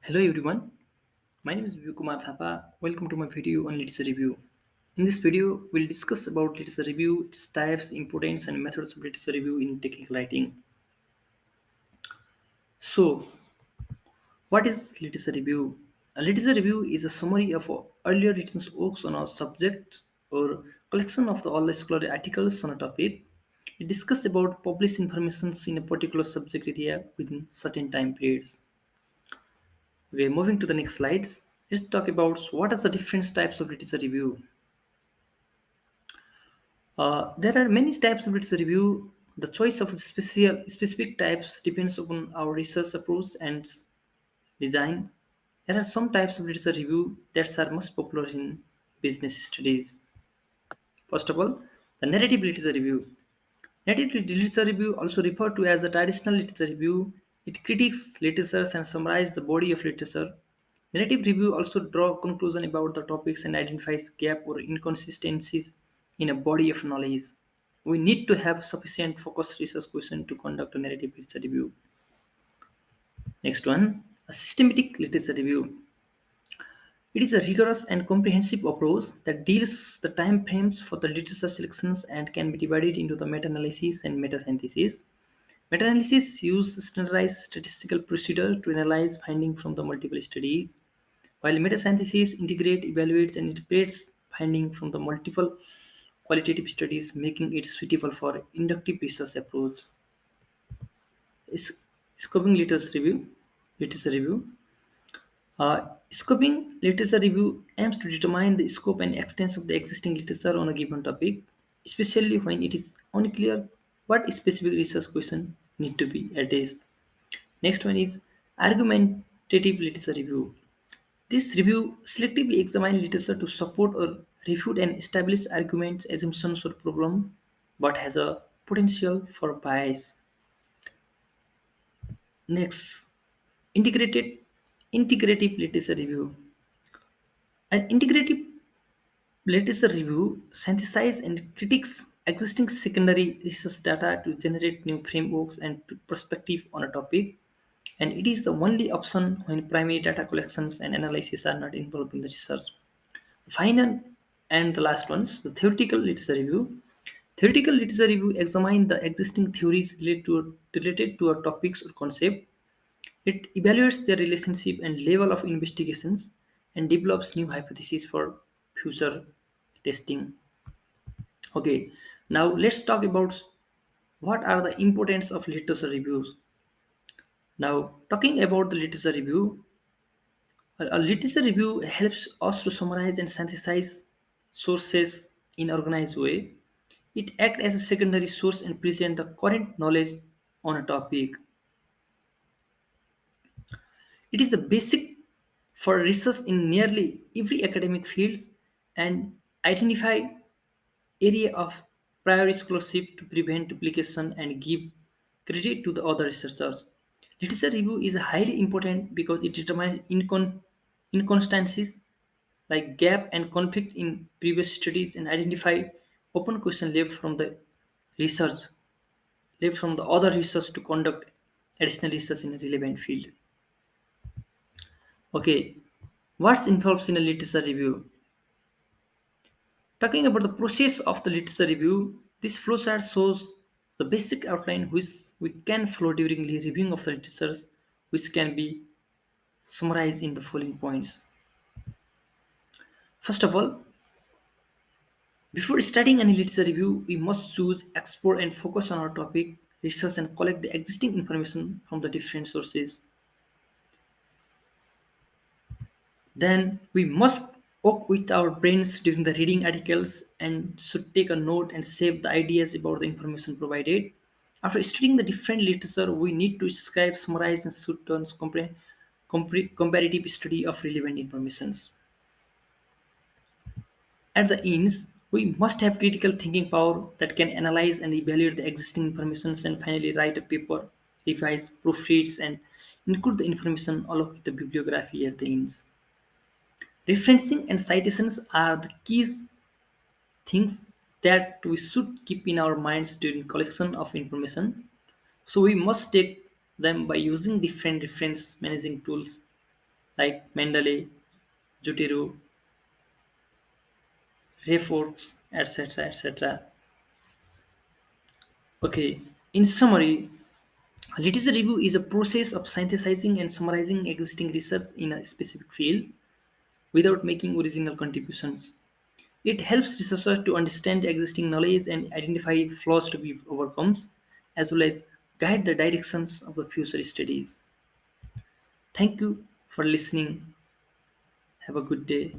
Hello everyone, my name is Vivek Thapa. Welcome to my video on literature review. In this video, we'll discuss about literature review, its types, importance, and methods of literature review in technical writing. So, what is literature review? A literature review is a summary of earlier written works on a subject or collection of all the scholarly articles on a topic. It discusses about published information in a particular subject area within certain time periods. Okay, moving to the next slides. Let's talk about what are the different types of literature review. There are many types of literature review. The choice of specific types depends upon our research approach and design. There are some types of literature review that are most popular in business studies. First of all, the narrative literature review. Narrative literature review, also referred to as a traditional literature review, it critiques literature and summarizes the body of literature. Narrative review also draw conclusion about the topics and identifies gap or inconsistencies in a body of knowledge. We need to have sufficient focused research question to conduct a narrative literature review. Next one, a systematic literature review. It is a rigorous and comprehensive approach that deals the time frames for the literature selections and can be divided into the meta-analysis and meta-synthesis. Meta-analysis uses standardized statistical procedure to analyze findings from the multiple studies, while meta-synthesis integrates, evaluates, and interprets findings from the multiple qualitative studies, making it suitable for inductive research approach. Is scoping literature review. Scoping literature review aims to determine the scope and extent of the existing literature on a given topic, especially when it is unclear what specific research question need to be addressed. Next one is argumentative literature review. This review selectively examines literature to support or refute and establish arguments, assumptions, or problem, but has a potential for bias. Next, integrated integrative literature review. An integrative literature review synthesizes and critiques existing secondary research data to generate new frameworks and perspective on a topic, and it is the only option when primary data collections and analysis are not involved in the research. Final and the last ones, the theoretical literature review. Theoretical literature review examine the existing theories related to a topics or concept. It evaluates their relationship and level of investigations and develops new hypotheses for future testing. Okay, now let's talk about what are the importance of literature reviews. Now, talking about the literature review, a literature review helps us to summarize and synthesize sources in organized way. It acts as a secondary source and present the current knowledge on a topic. It is the basic for research in nearly every academic field and identify area of prior scholarship to prevent duplication and give credit to the other researchers. Literature review is highly important because it determines inconsistencies like gap and conflict in previous studies and identify open question research left from the other research to conduct additional research in a relevant field. Okay, what's involved in a literature review? Talking about the process of the literature review, this flowchart shows the basic outline which we can follow during the reviewing of the literature, which can be summarized in the following points. First of all, before starting any literature review, we must choose, explore, and focus on our topic, research, and collect the existing information from the different sources. Then we must work with our brains during the reading articles and should take a note and save the ideas about the information provided. After studying the different literature, we need to describe, summarize, and should turn comparative study of relevant informations. At the ends, we must have critical thinking power that can analyze and evaluate the existing information and finally write a paper, revise, proofreads, and include the information along with the bibliography at the ends. Referencing and citations are the keys things that we should keep in our minds during collection of information. So we must take them by using different reference managing tools. like Mendeley, Jutiro, Rayforks, etc. etc. Okay, in summary, literature review is a process of synthesizing and summarizing existing research in a specific field without making original contributions. It helps researchers to understand existing knowledge and identify flaws to be overcome, as well as guide the directions of the future studies. Thank you for listening. Have a good day.